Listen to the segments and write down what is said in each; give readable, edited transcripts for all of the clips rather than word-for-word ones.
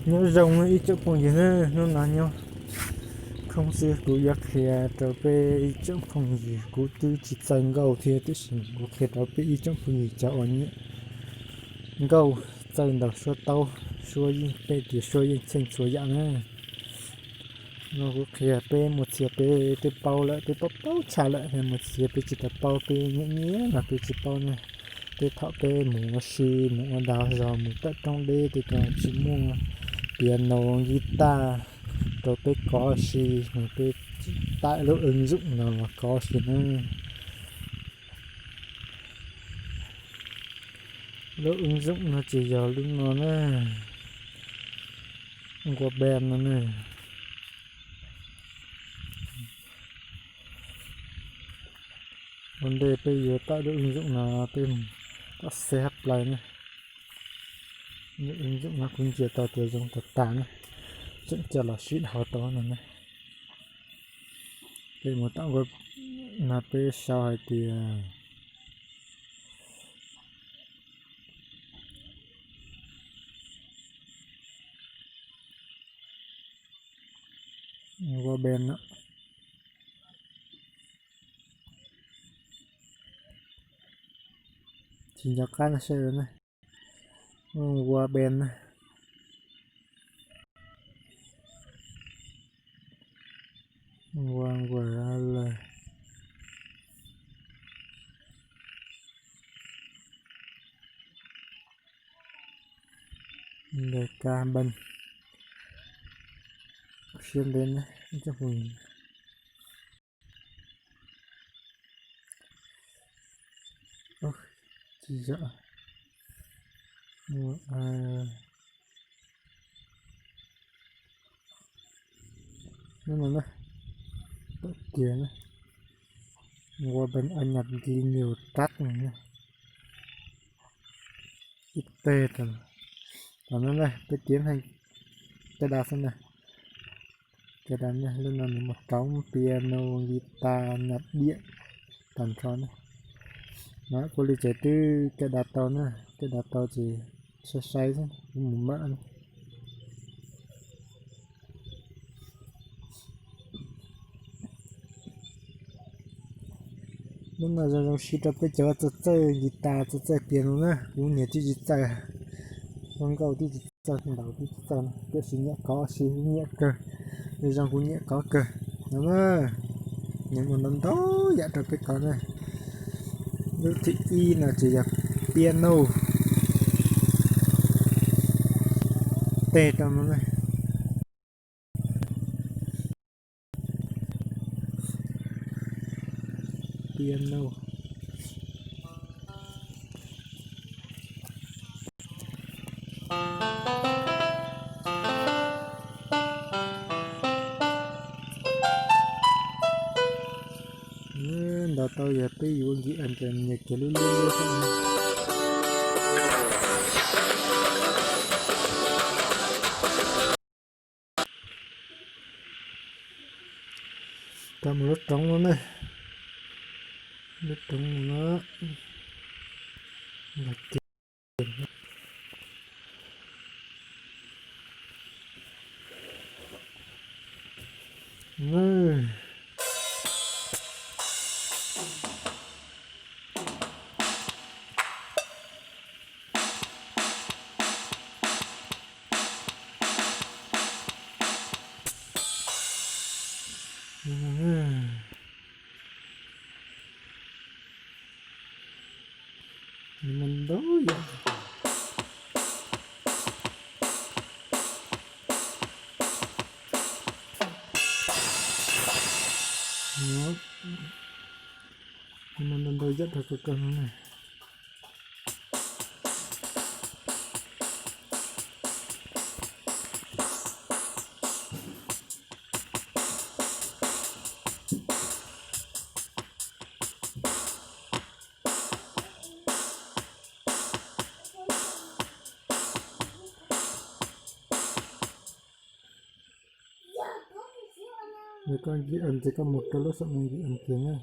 nhớ rồng ít chỗ phòng gì nữa nó là nhau không xưa cú giặc hè trở về ít chỗ phòng gì cú tư chỉ dành gầu thì tôi xin cú kia trở về ít chỗ phòng gì cháu nhé gầu dành đầu số tàu số gì về thì số gì thành số dạng á nó cú kia về một chiếc về về bao lại về bao trả lại thì một chiếc về chỉ tập bao về nhẹ nhẹ là về chỉ bao này về thọ về mũ xì mũ đào giò mũ tất trong đây thì còn chỉ mua piano guitar rồi cái có gì cái tại lúc ứng dụng nào mà có gì nữa lúc ứng dụng nó chỉ giờ lúc nó nè không có bèn nó nè vấn đề bây giờ tại lúc ứng dụng là tên ta xếp lại nè những ứng dụng nó cũng chỉ tạo tiêu dùng thật tán này chẳng chờ là suýt họ to này cái một tạo cái là bây sau thì qua bên đó chỉ cho cái là xe này qua bên này qua là để ca bên xuyên đến này cho mình chỉ sợ nhưng mà này tất kia này qua bên anh nhặt đi nhiều cắt này nhá ít tê rồi còn nó này cái tiến hành cái đạp thế này cái đàn này lúc nào một trống piano guitar nhạc điện tầm tròn này nó cô lý giải từ cái đàn tàu nữa cái đàn tàu chỉ xoay thôi một mỡ này lúc nào rồi khi tập cái chỗ chơi guitar chơi piano nữa cũng nhiều chữ chơi con câu thì chơi thằng đầu thì chơi cái gì nhẹ có gì nhẹ cơ bây giờ cũng nhẹ có cơ đúng không nhưng mà nó đó dạ được cái con này nước thị y là chỉ là piano tê trong nó này piano đó tao giờ tới vụ gì anh chàng nhạc cái lulu cầm rất trống luôn này rất trống nó là tiền nó mình đó vậy nó mình đâu rất là cực cân này người con ghi ẩn chỉ có một cái lỗ sọng ghi ẩn tiếng này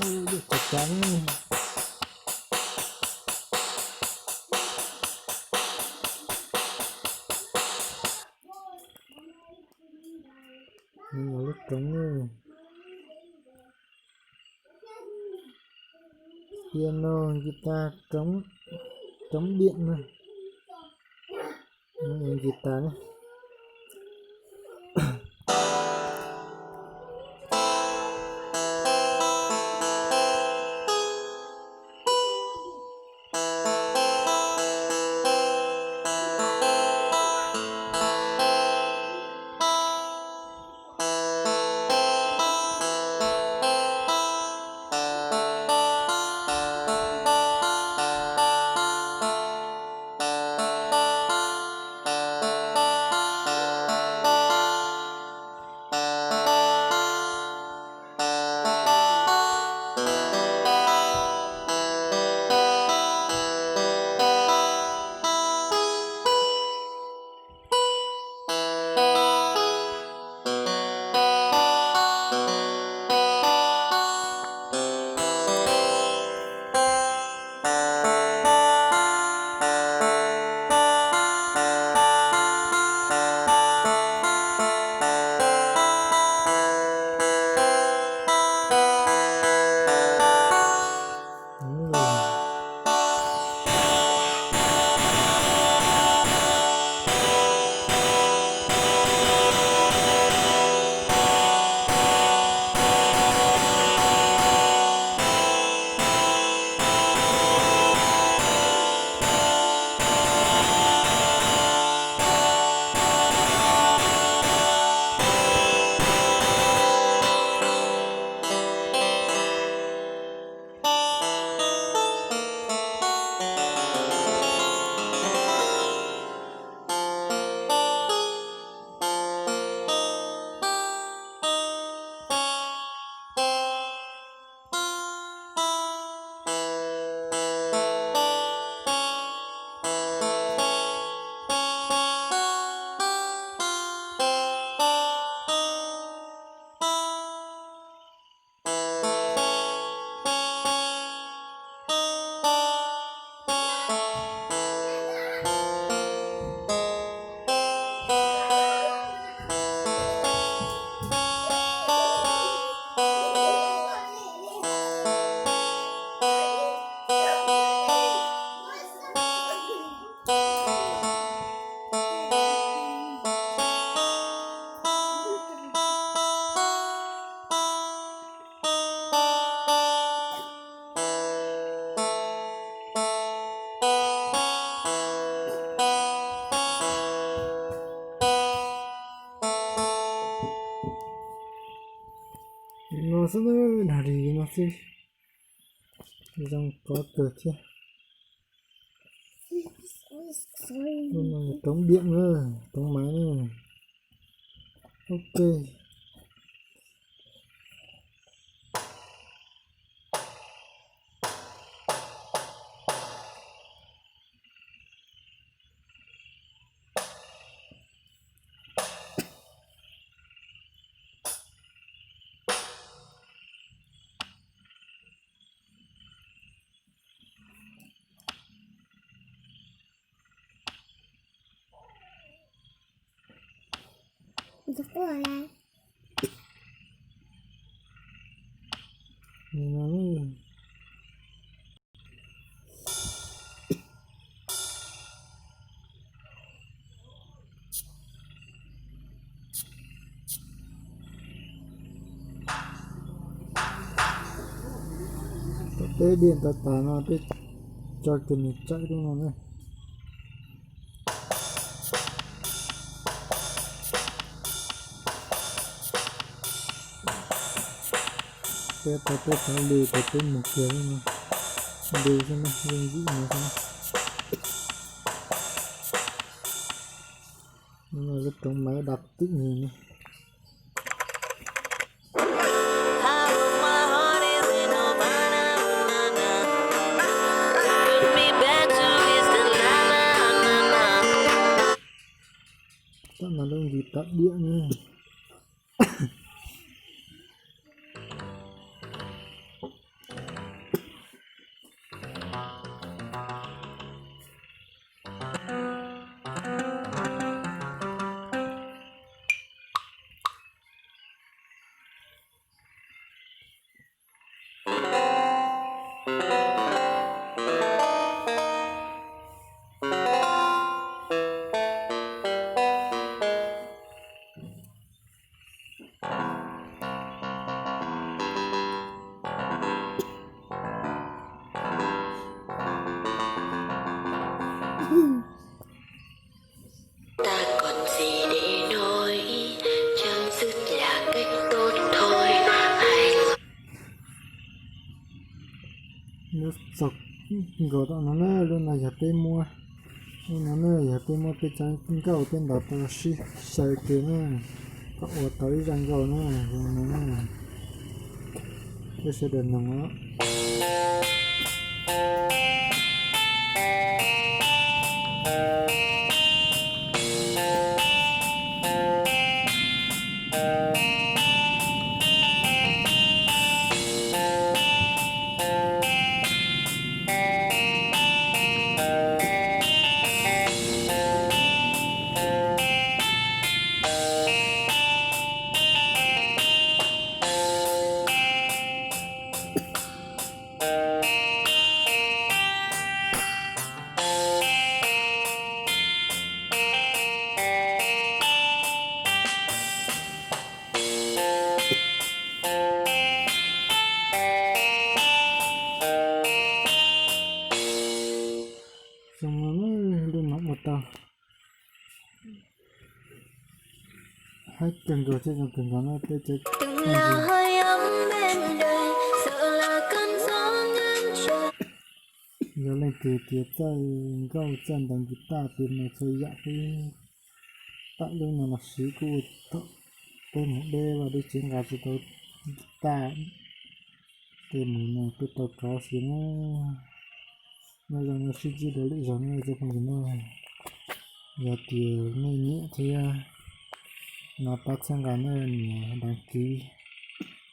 Được chắc chắn. Nhưng mà lúc trống rồi. Piano, guitar, trống điện mà. Đây guitar này. Đúng rồi. Nó rất là đi mà phi. Dòng có cửa chứ. Nó là trống điện nữa, trống máy nữa. Ok. Giấc rồi à? Cái điện tạt nó cái cho cái này chạy đúng không này. Cái phải lì cái một kiểu mà lì cho nó lên dĩ mà xem. Nó là cái trống máy đập tích nhìn này. Chắc là đâu gì tắt điện nữa. nó sọc gọi tao nó luôn là giờ tới mua nó giờ tới mua cái trang gạo tên đó tao xài kia nữa có ở tới trang gạo nữa rồi nó cái sẽ đền nó xong nó luôn nóng một tao hai cần rồi chứ còn cần nó tới chết từng là hơi ấm bên đời sợ là cơn gió ngang trời. nhớ lên từ tiết tay gạo chân đằng guitar tìm nó chơi dạ cái tại luôn là sĩ của tao tôi một đê và đi chiến gà cho tôi guitar tôi muốn là tôi tao có xí nó rằng nó suy nghĩ đối lý do nó cho không nó giờ tiền nó nhẹ thì nó bắt sang cái nó đăng ký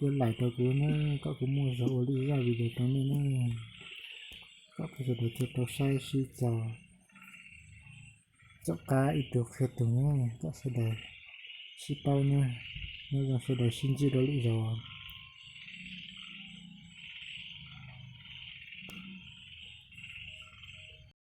cái lại tao của nó có cũng mua rồi lý ra vì để tao nên nó có cái giờ để cho tao sai suy cho cá ít được hết tụi nó có sẽ để ship bao nữa nó rằng sẽ để xin chỉ đối lý do